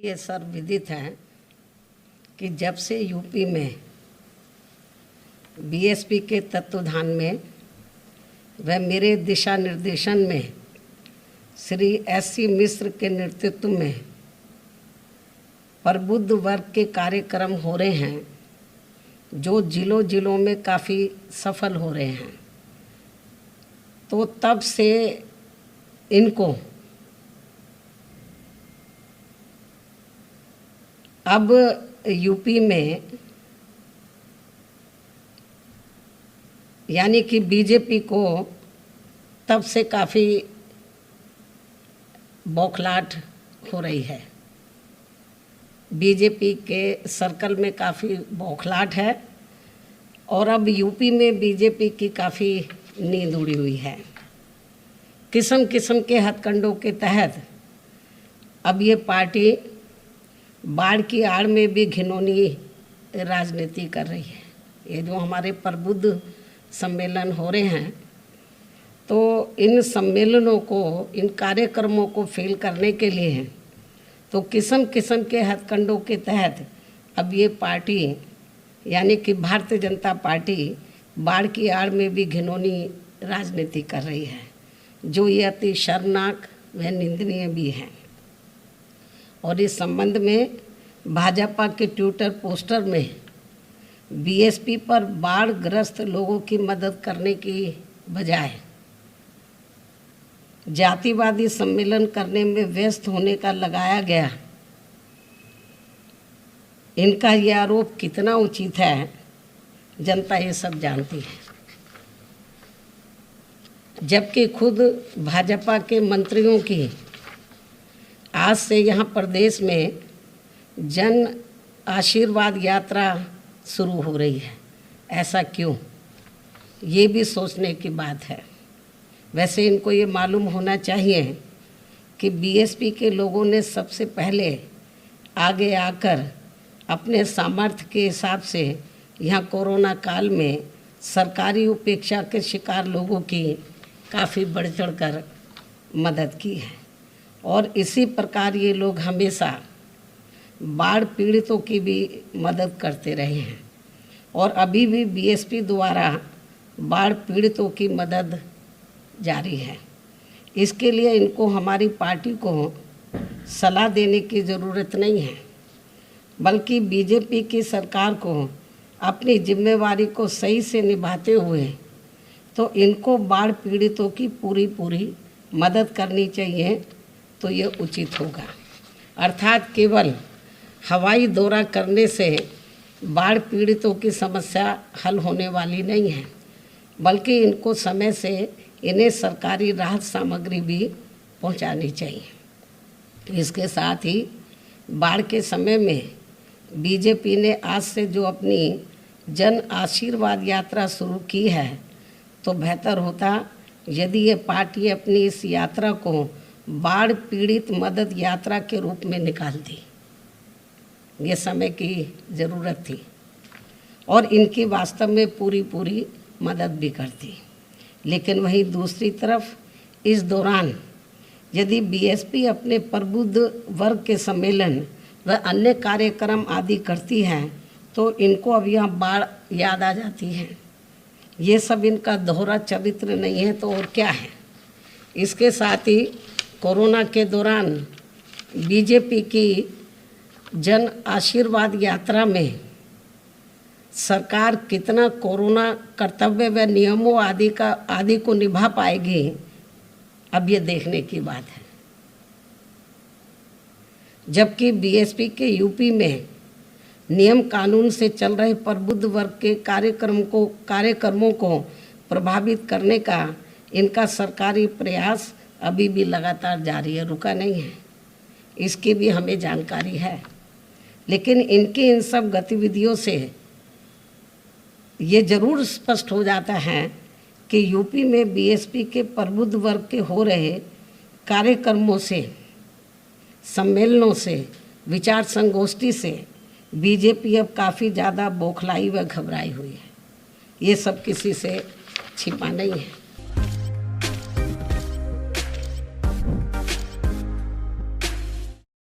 ये सर्वविदित है कि जब से यूपी में बीएसपी के तत्वाधान में व मेरे दिशा निर्देशन में श्री एससी मिश्र के नेतृत्व में प्रबुद्ध वर्ग के कार्यक्रम हो रहे हैं, जो जिलों में काफ़ी सफल हो रहे हैं, तो तब से इनको अब यूपी में यानी कि बीजेपी को तब से काफ़ी बौखलाहट हो रही है। बीजेपी के सर्कल में काफ़ी बौखलाहट है और अब यूपी में बीजेपी की काफ़ी नींद उड़ी हुई है। किस्म किस्म के हथकंडों के तहत अब ये पार्टी बाढ़ की आड़ में भी घिनौनी राजनीति कर रही है। ये जो हमारे प्रबुद्ध सम्मेलन हो रहे हैं, तो इन सम्मेलनों को, इन कार्यक्रमों को फेल करने के लिए तो किस्म किस्म के हथकंडों के तहत अब ये पार्टी यानी कि भारतीय जनता पार्टी बाढ़ की आड़ में भी घिनौनी राजनीति कर रही है, जो ये अति शर्मनाक व निंदनीय भी है। और इस संबंध में भाजपा के ट्विटर पोस्टर में बीएसपी पर बाढ़ ग्रस्त लोगों की मदद करने की बजाय जातिवादी सम्मेलन करने में व्यस्त होने का लगाया गया। इनका यह आरोप कितना उचित है, जनता ये सब जानती है। जबकि खुद भाजपा के मंत्रियों की आज से यहाँ प्रदेश में जन आशीर्वाद यात्रा शुरू हो रही है। ऐसा क्यों, ये भी सोचने की बात है। वैसे इनको ये मालूम होना चाहिए कि बीएसपी के लोगों ने सबसे पहले आगे आकर अपने सामर्थ्य के हिसाब से यहाँ कोरोना काल में सरकारी उपेक्षा के शिकार लोगों की काफ़ी बढ़ चढ़ कर मदद की है। और इसी प्रकार ये लोग हमेशा बाढ़ पीड़ितों की भी मदद करते रहे हैं और अभी भी बीएसपी द्वारा बाढ़ पीड़ितों की मदद जारी है। इसके लिए इनको हमारी पार्टी को सलाह देने की ज़रूरत नहीं है, बल्कि बीजेपी की सरकार को अपनी जिम्मेवारी को सही से निभाते हुए तो इनको बाढ़ पीड़ितों की पूरी मदद करनी चाहिए, तो ये उचित होगा। अर्थात केवल हवाई दौरा करने से बाढ़ पीड़ितों की समस्या हल होने वाली नहीं है, बल्कि इनको समय से इन्हें सरकारी राहत सामग्री भी पहुंचानी चाहिए। इसके साथ ही बाढ़ के समय में बीजेपी ने आज से जो अपनी जन आशीर्वाद यात्रा शुरू की है, तो बेहतर होता यदि ये पार्टी अपनी इस यात्रा को बाढ़ पीड़ित मदद यात्रा के रूप में निकालती। ये समय की ज़रूरत थी और इनकी वास्तव में पूरी मदद भी करती। लेकिन वहीं दूसरी तरफ इस दौरान यदि बीएसपी अपने प्रबुद्ध वर्ग के सम्मेलन व अन्य कार्यक्रम आदि करती है, तो इनको अब यहाँ बाढ़ याद आ जाती है। ये सब इनका दोहरा चरित्र नहीं है तो और क्या है। इसके साथ ही कोरोना के दौरान बीजेपी की जन आशीर्वाद यात्रा में सरकार कितना कोरोना कर्तव्य व नियमों आदि को निभा पाएगी, अब ये देखने की बात है। जबकि बीएसपी के यूपी में नियम कानून से चल रहे प्रबुद्ध वर्ग के कार्यक्रमों को प्रभावित करने का इनका सरकारी प्रयास अभी भी लगातार जारी है, रुका नहीं है। इसकी भी हमें जानकारी है। लेकिन इनकी इन सब गतिविधियों से ये जरूर स्पष्ट हो जाता है कि यूपी में बीएसपी के प्रबुद्ध वर्ग के हो रहे कार्यक्रमों से, सम्मेलनों से, विचार संगोष्ठी से बीजेपी अब काफ़ी ज़्यादा बौखलाई व घबराई हुई है। ये सब किसी से छिपा नहीं है।